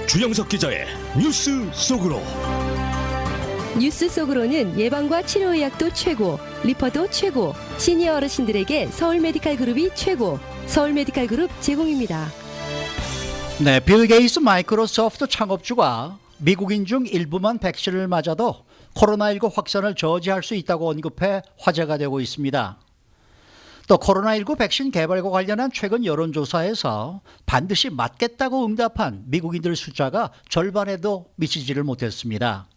주영석 기자의 뉴스 속으로. 뉴스 속으로는 예방과 치료의학도 최고, 리퍼도 최고, 시니어 어르신들에게 서울 메디칼 그룹이 최고, 서울 메디칼 그룹 제공입니다. 네, 빌 게이츠 마이크로소프트 창업주가 미국인 중 일부만 백신을 맞아도 코로나19 확산을 저지할 수 있다고 언급해 화제가 되고 있습니다. 또 코로나19 백신 개발과 관련한 최근 여론조사에서 반드시 맞겠다고 응답한 미국인들 숫자가 절반에도 미치지를 못했습니다.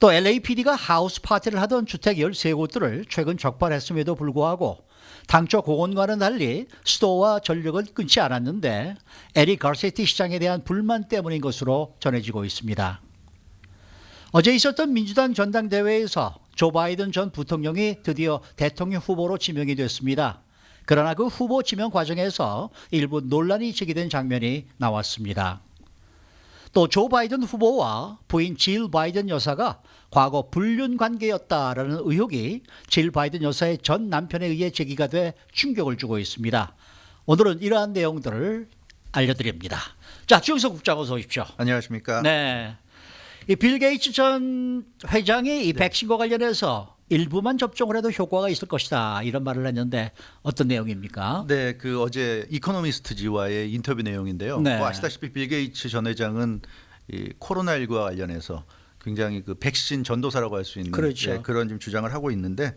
또 LAPD가 하우스 파티를 하던 주택 13곳들을 최근 적발했음에도 불구하고 당초 공언과는 달리 수도와 전력은 끊지 않았는데 에릭 가세티 시장에 대한 불만 때문인 것으로 전해지고 있습니다. 어제 있었던 민주당 전당대회에서 조 바이든 전 부통령이 드디어 대통령 후보로 지명이 됐습니다. 그러나 그 후보 지명 과정에서 일부 논란이 제기된 장면이 나왔습니다. 또 조 바이든 후보와 부인 질 바이든 여사가 과거 불륜 관계였다라는 의혹이 질 바이든 여사의 전 남편에 의해 제기가 돼 충격을 주고 있습니다. 오늘은 이러한 내용들을 알려드립니다. 자, 주영석 국장 어서 오십시오. 안녕하십니까? 네. 이 빌 게이츠 전 회장이 이 백신과 관련해서 일부만 접종을 해도 효과가 있을 것이다 이런 말을 했는데 어떤 내용입니까? 네, 그 어제 이코노미스트지와의 인터뷰 내용인데요. 네. 뭐 아시다시피 빌 게이츠 전 회장은 이 코로나19와 관련해서 굉장히 그 백신 전도사라고 할 수 있는 그렇죠. 그런 좀 주장을 하고 있는데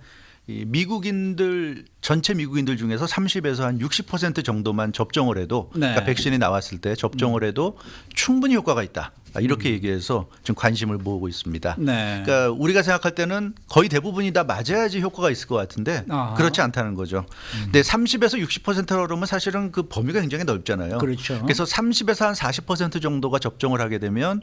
이 미국인들 전체 미국인들 중에서 30에서 한 60% 정도만 접종을 해도 네. 그러니까 백신이 나왔을 때 접종을 해도 충분히 효과가 있다. 이렇게 얘기해서 좀 관심을 모으고 있습니다. 네. 그러니까 우리가 생각할 때는 거의 대부분이 다 맞아야지 효과가 있을 것 같은데 아하. 그렇지 않다는 거죠. 근데 30에서 60%라 그러면 사실은 그 범위가 굉장히 넓잖아요. 그렇죠. 그래서 30에서 한 40% 정도가 접종을 하게 되면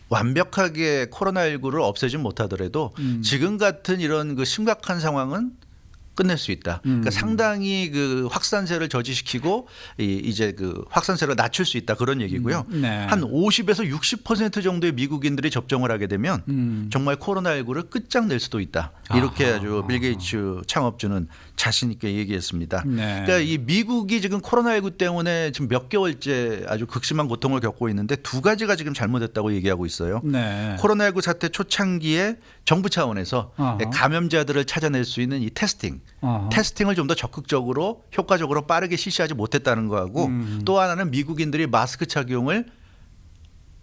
완벽하게 코로나19를 없애진 못하더라도 지금 같은 이런 그 심각한 상황은 끝낼 수 있다. 그러니까 상당히 그 확산세를 저지시키고 이제 그 확산세를 낮출 수 있다 그런 얘기고요. 네. 한 50에서 60% 정도의 미국인들이 접종을 하게 되면 정말 코로나19를 끝장낼 수도 있다. 이렇게 아주 빌 게이츠 창업주는 자신 있게 얘기했습니다. 네. 그러니까 이 미국이 지금 코로나19 때문에 지금 몇 개월째 아주 극심한 고통을 겪고 있는데 두 가지가 지금 잘못했다고 얘기하고 있어요. 네. 코로나19 사태 초창기에 정부 차원에서 어허. 감염자들을 찾아낼 수 있는 이 테스팅을 좀 더 적극적으로 효과적으로 빠르게 실시하지 못했다는 거하고 또 하나는 미국인들이 마스크 착용을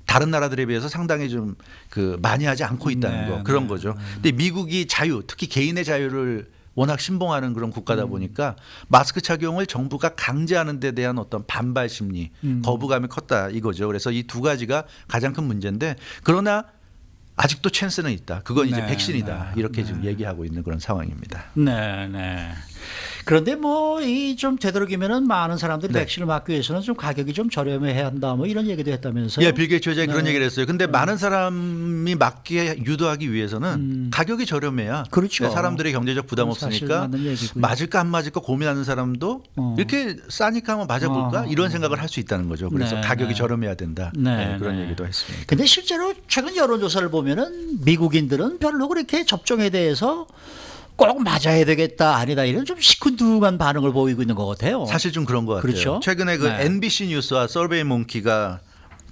다른 나라들에 비해서 상당히 좀 그 많이 하지 않고 있다는 네, 거 그런 네. 거죠. 근데 미국이 자유 특히 개인의 자유를 워낙 신봉하는 그런 국가다 보니까 마스크 착용을 정부가 강제하는 데 대한 어떤 반발 심리, 거부감이 컸다 이거죠. 그래서 이 두 가지가 가장 큰 문제인데 그러나 아직도 찬스는 있다. 그건 이제 네, 백신이다. 네, 이렇게 네. 지금 얘기하고 있는 그런 상황입니다. 네, 네. 그런데 뭐 이 좀 되도록이면은 많은 사람들이 네. 백신을 맞기 위해서는 좀 가격이 좀 저렴해야 한다. 뭐 이런 얘기도 했다면서요? 예, 빌 게이츠 회장이 네. 그런 얘기를 했어요. 근데 많은 사람이 맞게 유도하기 위해서는 가격이 저렴해야 그렇죠. 사람들의 경제적 부담 사실 없으니까 맞는 얘기고요. 맞을까 안 맞을까 고민하는 사람도 이렇게 싸니까 한번 맞아볼까 이런 생각을 할 수 있다는 거죠. 그래서 네, 가격이 네. 저렴해야 된다. 네, 네, 그런 네. 얘기도 했습니다. 근데 실제로 최근 여론조사를 보면은 미국인들은 별로 그렇게 접종에 대해서 꼭 맞아야 되겠다 아니다 이런 좀 시큰둥한 반응을 보이고 있는 것 같아요. 사실 좀 그런 것 같아요. 그렇죠? 최근에 그 네. NBC 뉴스와 서베이몽키가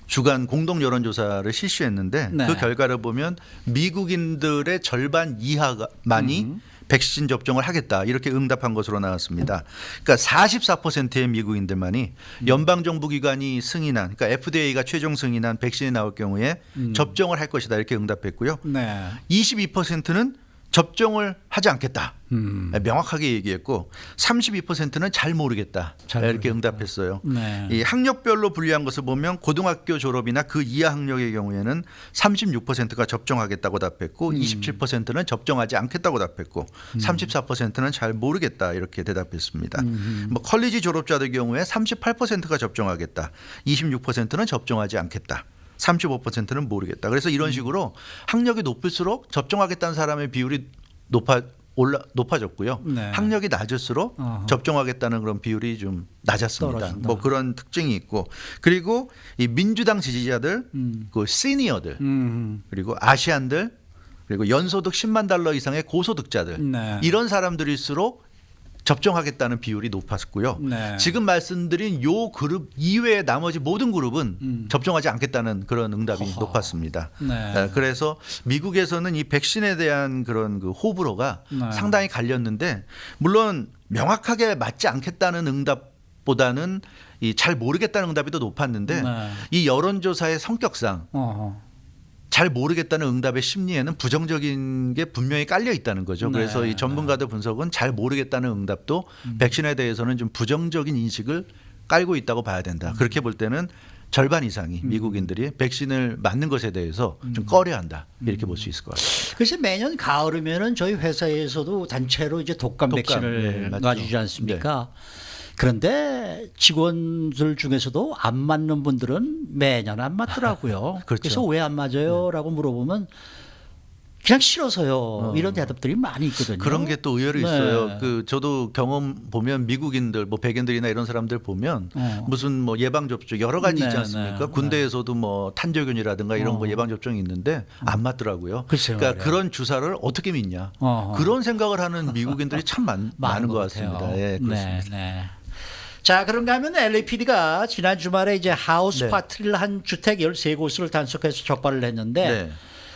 주간 공동 여론조사를 실시했는데 네. 그 결과를 보면 미국인들의 절반 이하만이 백신 접종을 하겠다 이렇게 응답한 것으로 나왔습니다. 그러니까 44%의 미국인들만이 연방정부기관이 승인한 그러니까 FDA가 최종 승인한 백신이 나올 경우에 접종을 할 것이다 이렇게 응답했고요. 네. 22%는 접종을 하지 않겠다. 명확하게 얘기했고 32%는 잘 모르겠다. 잘 이렇게 모르겠다. 응답했어요. 네. 이 학력별로 분류한 것을 보면 고등학교 졸업이나 그 이하 학력의 경우에는 36%가 접종하겠다고 답했고 27%는 접종하지 않겠다고 답했고 34%는 잘 모르겠다 이렇게 대답했습니다. 뭐 컬리지 졸업자들 경우에 38%가 접종하겠다. 26%는 접종하지 않겠다. 35%는 모르겠다. 그래서 이런 식으로 학력이 높을수록 접종하겠다는 사람의 비율이 높아졌고요. 네. 학력이 낮을수록 어허. 접종하겠다는 그런 비율이 좀 낮았습니다. 떨어진다. 뭐 그런 특징이 있고 그리고 이 민주당 지지자들, 그 시니어들, 그리고 아시안들, 그리고 연소득 $10만 이상의 고소득자들 네. 이런 사람들일수록 접종하겠다는 비율이 높았고요. 네. 지금 말씀드린 요 그룹 이외의 나머지 모든 그룹은 접종하지 않겠다는 그런 응답이 높았습니다. 네. 그래서 미국에서는 이 백신에 대한 그런 그 호불호가 네. 상당히 갈렸는데 물론 명확하게 맞지 않겠다는 응답보다는 이 잘 모르겠다는 응답이 더 높았는데 네. 이 여론조사의 성격상 잘 모르겠다는 응답의 심리에는 부정적인 게 분명히 깔려 있다는 거죠. 네, 그래서 이 전문가들 분석은 잘 모르겠다는 응답도 백신에 대해서는 좀 부정적인 인식을 깔고 있다고 봐야 된다. 그렇게 볼 때는 절반 이상이 미국인들이 백신을 맞는 것에 대해서 좀 꺼려한다. 이렇게 볼 수 있을 것 같아요. 그래서 매년 가을이면은 저희 회사에서도 단체로 이제 독감 백신을 네, 맞죠. 놔주지 않습니까? 그런데 직원들 중에서도 안 맞는 분들은 매년 안 맞더라고요. 그렇죠. 그래서 왜 안 맞아요?라고 물어보면 그냥 싫어서요. 이런 대답들이 많이 있거든요. 그런 게 또 의외로 네. 있어요. 그 저도 경험 보면 미국인들 뭐 백인들이나 이런 사람들 보면 무슨 뭐 예방 접종 여러 가지 있지 네, 않습니까? 네, 군대에서도 뭐 탄저균이라든가 이런 거 예방 접종이 있는데 안 맞더라고요. 글쎄요, 그러니까 말이에요. 그런 주사를 어떻게 믿냐? 어허. 그런 생각을 하는 미국인들이 참 많은 것 같습니다. 예, 그렇습니다. 네. 자, 그런가 하면 LAPD가 지난 주말에 이제 하우스 네. 파티를 한 주택 13곳을 단속해서 적발을 했는데 네.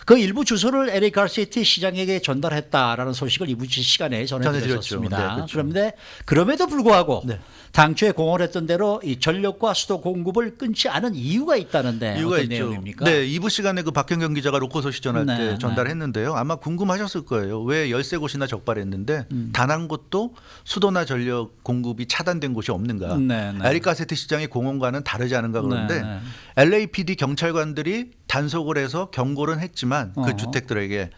그 일부 주소를 LA 가시티 시장에게 전달했다라는 소식을 이부 시간에 전해드렸죠. 전해드렸습니다. 네, 그렇죠. 그런데 그럼에도 불구하고 네. 당초에 공언했던 대로 이 전력과 수도 공급을 끊지 않은 이유가 있다는데 이유가 어떤 있죠. 내용입니까? 네, 2부 시간에 그 박현경 기자가 로코소 시전할 네, 때 네. 전달했는데요. 아마 궁금하셨을 거예요. 왜 13곳이나 적발했는데 단 한 곳도 수도나 전력 공급이 차단된 곳이 없는가? 네, 네. 에리카세트 시장의 공원과는 다르지 않은가 그런데 네, 네. LAPD 경찰관들이 단속을 해서 경고는 했지만 그 주택들에게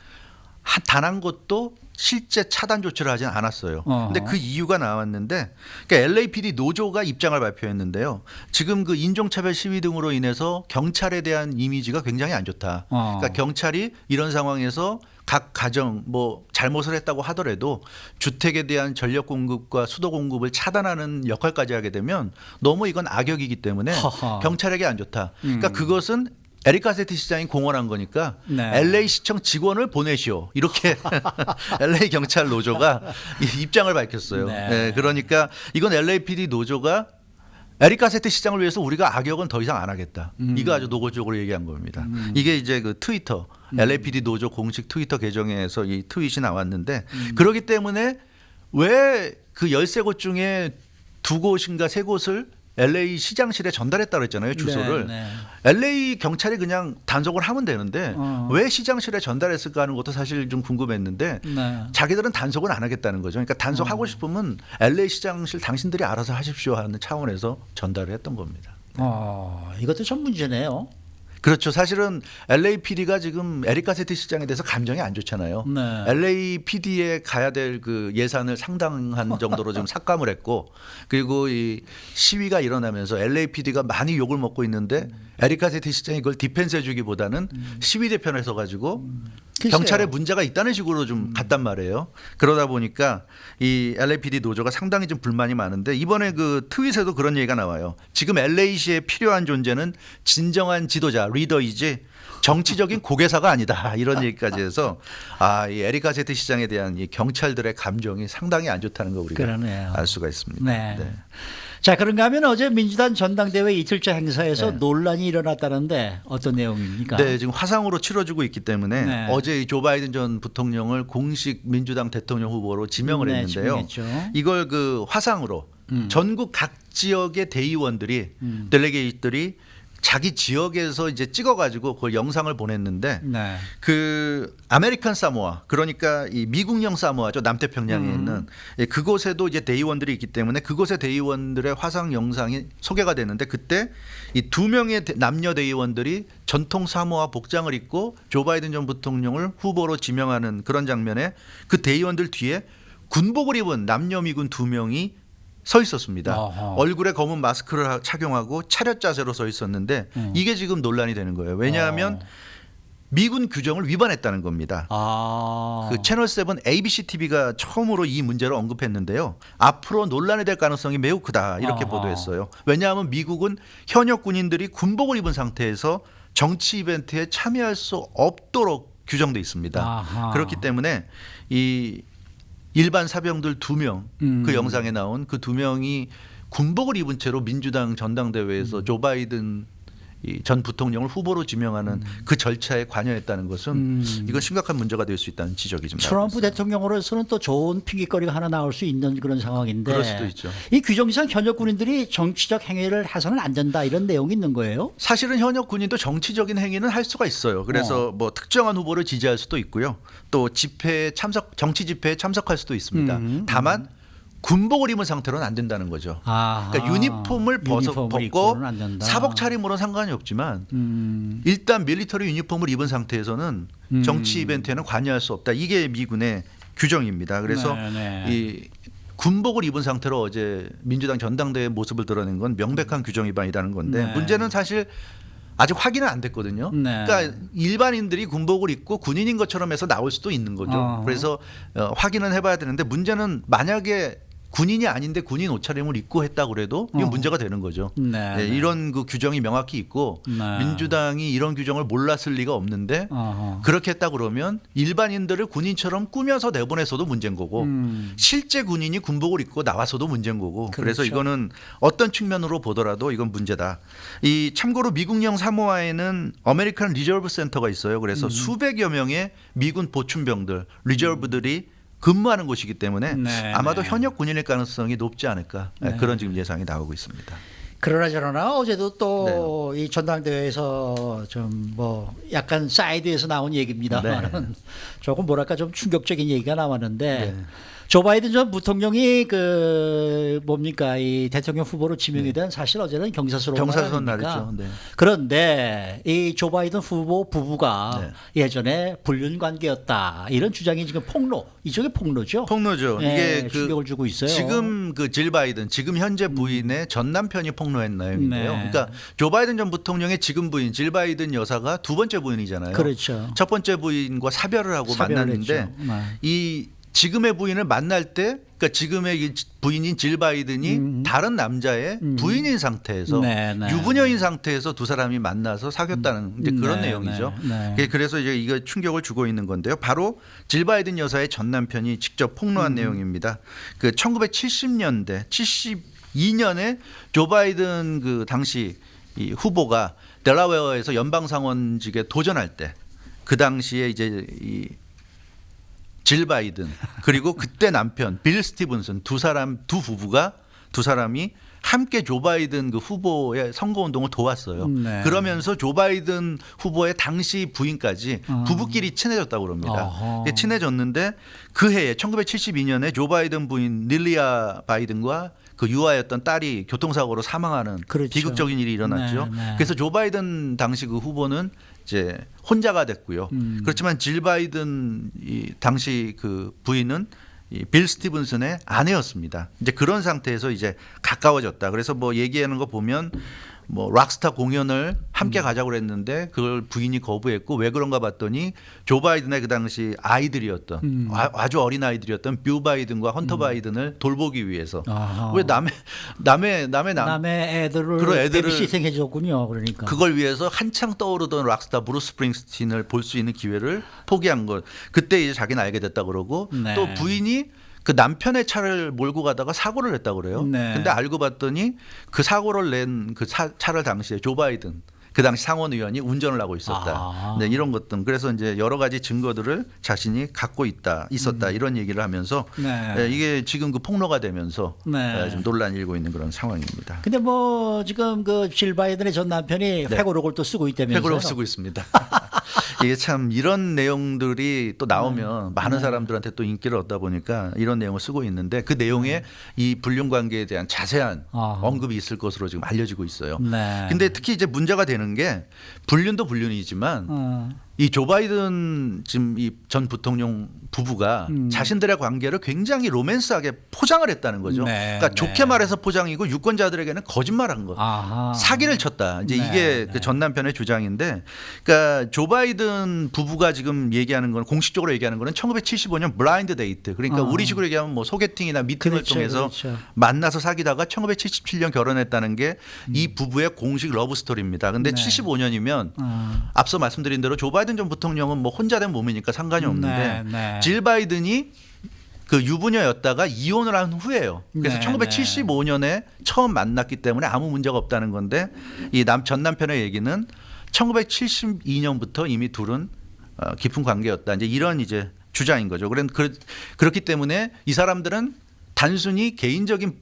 단 한 곳도 실제 차단 조치를 하진 않았어요. 근데 그 이유가 나왔는데 그러니까 LAPD 노조가 입장을 발표했는데요. 지금 그 인종차별 시위 등으로 인해서 경찰에 대한 이미지가 굉장히 안 좋다. 그러니까 경찰이 이런 상황에서 각 가정 뭐 잘못을 했다고 하더라도 주택에 대한 전력 공급과 수도 공급을 차단하는 역할까지 하게 되면 너무 이건 악역이기 때문에 허허. 경찰에게 안 좋다. 그러니까 그것은 에리카세티 시장이 공언한 거니까 네. LA 시청 직원을 보내시오. 이렇게 LA 경찰 노조가 입장을 밝혔어요. 네. 네, 그러니까 이건 LAPD 노조가 에리카세티 시장을 위해서 우리가 악역은 더 이상 안 하겠다. 이거 아주 노골적으로 얘기한 겁니다. 이게 이제 그 트위터 LAPD 노조 공식 트위터 계정에서 이 트윗이 나왔는데 그렇기 때문에 왜 그 13곳 중에 2곳인가 3곳을 LA 시장실에 전달했다고 했잖아요. 주소를. 네, 네. LA 경찰이 그냥 단속을 하면 되는데 왜 시장실에 전달했을까 하는 것도 사실 좀 궁금했는데 네. 자기들은 단속은 안 하겠다는 거죠. 그러니까 단속하고 싶으면 LA 시장실 당신들이 알아서 하십시오 하는 차원에서 전달을 했던 겁니다. 이것도 좀 문제네요. 그렇죠. 사실은 LAPD가 지금 에리카세티 시장에 대해서 감정이 안 좋잖아요. 네. LAPD에 가야 될 그 예산을 상당한 정도로 지금 삭감을 했고 그리고 이 시위가 일어나면서 LAPD가 많이 욕을 먹고 있는데 에리카세티 시장이 그걸 디펜스해 주기보다는 시위대 편에 서 가지고 글쎄요. 경찰에 문제가 있다는 식으로 좀 갔단 말이에요. 그러다 보니까 이 LAPD 노조가 상당히 좀 불만이 많은데 이번에 그 트윗에도 그런 얘기가 나와요. 지금 LA시에 필요한 존재는 진정한 지도자, 리더이지 정치적인 고개사가 아니다. 이런 얘기까지 해서 이 에리카세티 시장에 대한 이 경찰들의 감정이 상당히 안 좋다는 거 우리가 그러네요. 알 수가 있습니다. 네. 네. 자, 그런가 하면 어제 민주당 전당대회 이틀째 행사에서 네. 논란이 일어났다는데 어떤 내용입니까? 네, 지금 화상으로 치러지고 있기 때문에 네. 어제 이 조 바이든 전 부통령을 공식 민주당 대통령 후보로 지명을 네, 했는데요. 지명했죠. 이걸 그 화상으로 전국 각 지역의 대의원들이 델레게이트들이 자기 지역에서 이제 찍어가지고 그걸 영상을 보냈는데 네. 그 아메리칸 사모아 그러니까 이 미국령 사모아죠 남태평양에 있는 그곳에도 이제 대의원들이 있기 때문에 그곳의 대의원들의 화상 영상이 소개가 되는데 그때 이 2명의 남녀 대의원들이 전통 사모아 복장을 입고 조 바이든 전 부통령을 후보로 지명하는 그런 장면에 그 대의원들 뒤에 군복을 입은 남녀 미군 2명이 서 있었습니다. 어허. 얼굴에 검은 마스크를 착용하고 차렷 자세로 서 있었는데 이게 지금 논란이 되는 거예요. 왜냐하면 미군 규정을 위반했다는 겁니다. 그 채널 7 ABC TV가 처음으로 이 문제를 언급했는데요. 앞으로 논란이 될 가능성이 매우 크다 이렇게 아하. 보도했어요. 왜냐하면 미국은 현역 군인들이 군복을 입은 상태에서 정치 이벤트에 참여할 수 없도록 규정돼 있습니다. 아하. 그렇기 때문에 일반 사병들 2명 그 영상에 나온 그 2명이 군복을 입은 채로 민주당 전당대회에서 조 바이든 이 전 부통령을 후보로 지명하는 그 절차에 관여했다는 것은 이건 심각한 문제가 될 수 있다는 지적이 좀 나옵니다. 트럼프 대통령으로서는 또 좋은 핑계거리가 하나 나올 수 있는 그런 상황인데 그럴 수도 있죠. 이 규정상 현역 군인들이 정치적 행위를 해서는 안 된다 이런 내용이 있는 거예요? 사실은 현역 군인도 정치적인 행위는 할 수가 있어요. 그래서 뭐 특정한 후보를 지지할 수도 있고요. 또 집회에 참석, 정치 집회에 참석할 수도 있습니다. 다만 군복을 입은 상태로는 안 된다는 거죠. 아하. 그러니까 유니폼을 벗고 입고는 안 된다. 사복 차림으로는 상관이 없지만 일단 밀리터리 유니폼을 입은 상태에서는 정치 이벤트에는 관여할 수 없다. 이게 미군의 규정입니다. 그래서 네. 이 군복을 입은 상태로 어제 민주당 전당대회 모습을 드러낸 건 명백한 규정 위반이라는 건데 네. 문제는 사실 아직 확인은 안 됐거든요. 네. 그러니까 일반인들이 군복을 입고 군인인 것처럼 해서 나올 수도 있는 거죠. 그래서 확인은 해봐야 되는데 문제는 만약에 군인이 아닌데 군인 옷차림을 입고 했다고 그래도 이건 문제가 되는 거죠. 네, 네. 이런 그 규정이 명확히 있고 네. 민주당이 이런 규정을 몰랐을 리가 없는데 그렇게 했다 그러면 일반인들을 군인처럼 꾸며서 내보내서도 문제인 거고 실제 군인이 군복을 입고 나와서도 문제인 거고 그래서 그렇죠. 이거는 어떤 측면으로 보더라도 이건 문제다. 이 참고로 미국령 사모아에는 아메리칸 리저브 센터가 있어요. 그래서 수백여 명의 미군 보충병들 리저브들이 근무하는 곳이기 때문에 네, 아마도 네. 현역 군인일 가능성이 높지 않을까 그런 지금 예상이 나오고 있습니다. 그러나 저러나 어제도 또 네. 이 전당대회에서 좀 뭐 약간 사이드에서 나온 얘기입니다만 네. 조금 뭐랄까 좀 충격적인 얘기가 나왔는데 네. 조 바이든 전 부통령이 그 뭡니까 이 대통령 후보로 지명이 된 사실 어제는 경사스러운 경사스러운 날 아닙니까? 날이죠. 네. 그런데 이 조 바이든 후보 부부가 네. 예전에 불륜 관계였다 이런 주장이 지금 폭로 이쪽에 폭로죠. 폭로죠. 네, 이게 그 충격을 주고 있어요. 지금 그 질 바이든 지금 현재 부인의 전 남편이 폭로한 내용인데요. 네. 그러니까 조 바이든 전 부통령의 지금 부인 질 바이든 여사가 두 번째 부인이잖아요. 그렇죠. 첫 번째 부인과 사별을 하고 사별을 만났는데 했죠. 네. 이 지금의 부인을 만날 때 그러니까 지금의 이 부인인 질 바이든이 다른 남자의 부인인 상태에서 네, 네. 유부녀인 상태에서 두 사람이 만나서 사귀었다는 이제 그런 네, 내용이죠. 네, 네. 그래서 이제 이거 충격을 주고 있는 건데요. 바로 질 바이든 여사의 전 남편이 직접 폭로한 내용입니다. 그 1970년대 72년에 조 바이든 그 당시 이 후보가 델라웨어에서 연방상원직에 도전할 때 그 당시에 이제 이 질 바이든 그리고 그때 남편 빌 스티븐슨 두 사람이 함께 조 바이든 그 후보의 선거 운동을 도왔어요. 네. 그러면서 조 바이든 후보의 당시 부인까지 부부끼리 친해졌다고 그럽니다. 어허. 친해졌는데 그 해에 1972년에 조 바이든 부인 릴리아 바이든과 그 유아였던 딸이 교통사고로 사망하는 그렇죠. 비극적인 일이 일어났죠. 네, 네. 그래서 조 바이든 당시 그 후보는 이제 혼자가 됐고요. 그렇지만 질 바이든 이 당시 그 부인은 이 빌 스티븐슨의 아내였습니다. 이제 그런 상태에서 이제 가까워졌다. 그래서 뭐 얘기하는 거 보면 뭐 락스타 공연을 함께 가자고 그랬는데 그걸 부인이 거부했고 왜 그런가 봤더니 조 바이든의 그 당시 아이들이었던 아주 어린 아이들이었던 뷰 바이든과 헌터 바이든을 돌보기 위해서 아하. 왜 남의 애들을 그런 애들을 베이비시팅해 줬군요. 그러니까. 그걸 위해서 한창 떠오르던 락스타 브루스 스프링스틴을 볼 수 있는 기회를 포기한 것. 그때 이제 자기는 알게 됐다 그러고 네. 또 부인이 그 남편의 차를 몰고 가다가 사고를 냈다고 그래요. 네. 근데 알고 봤더니 그 사고를 낸 그 차를 당시에 조 바이든 그 당시 상원 의원이 운전을 하고 있었다. 아. 네, 이런 것들. 그래서 이제 여러 가지 증거들을 자신이 갖고 있었다. 이런 얘기를 하면서 네. 이게 지금 그 폭로가 되면서 네. 좀 논란이 일고 있는 그런 상황입니다. 근데 뭐 지금 그 질 바이든의 전 남편이 회고록을 또 쓰고 있다면서요. 회고록 쓰고 있습니다. 이게 참 이런 내용들이 또 나오면 많은 사람들한테 또 인기를 얻다 보니까 이런 내용을 쓰고 있는데 그 내용에 이 불륜 관계에 대한 자세한 아하. 언급이 있을 것으로 지금 알려지고 있어요. 네. 근데 특히 이제 문제가 되는 게 불륜도 불륜이지만 이 조 바이든 지금 이 전 부통령 부부가 자신들의 관계를 굉장히 로맨스하게 포장을 했다는 거죠. 네, 그러니까 네. 좋게 말해서 포장이고 유권자들에게는 거짓말한 거. 아하. 사기를 쳤다. 이제 네, 이게 네. 그 전 남편의 주장인데, 그러니까 조 바이든 부부가 지금 얘기하는 건 공식적으로 얘기하는 거는 1975년 블라인드 데이트. 그러니까 우리식으로 얘기하면 뭐 소개팅이나 미팅을 그렇죠, 통해서 그렇죠. 만나서 사귀다가 1977년 결혼했다는 게 이 부부의 공식 러브 스토리입니다. 근데 네. 75년이면 앞서 말씀드린 대로 조 바이든 전 부통령은 뭐 혼자 된 몸이니까 상관이 없는데 네, 네. 질 바이든이 그 유부녀였다가 이혼을 한 후예요. 그래서 네, 1975년에 처음 만났기 때문에 아무 문제가 없다는 건데 이 전 남편의 얘기는 1972년부터 이미 둘은 깊은 관계였다. 이제 이런 이제 주장인 거죠. 그렇기 때문에 이 사람들은 단순히 개인적인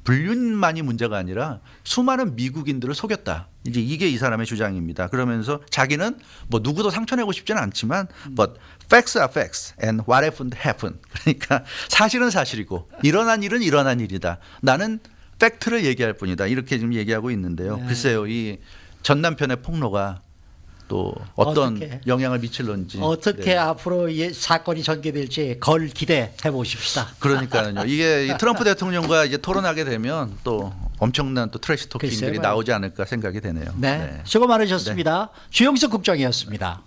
불륜만이 문제가 아니라 수많은 미국인들을 속였다. 이제 이게 이 사람의 주장입니다. 그러면서 자기는 뭐 누구도 상처내고 싶지는 않지만 but facts are facts and what happened happened. 그러니까 사실은 사실이고 일어난 일은 일어난 일이다. 나는 팩트를 얘기할 뿐이다. 이렇게 지금 얘기하고 있는데요. 네. 글쎄요. 이 전 남편의 폭로가 또 어떤 어떻게, 영향을 미칠런지 어떻게 네. 앞으로 이 사건이 전개될지 걸 기대해 보십시다. 그러니까요. 이게 이 트럼프 대통령과 이제 토론하게 되면 또 엄청난 또 트래시 토킹들이 글쎄요. 나오지 않을까 생각이 되네요. 네, 수고 많으셨습니다. 주영석 국장이었습니다.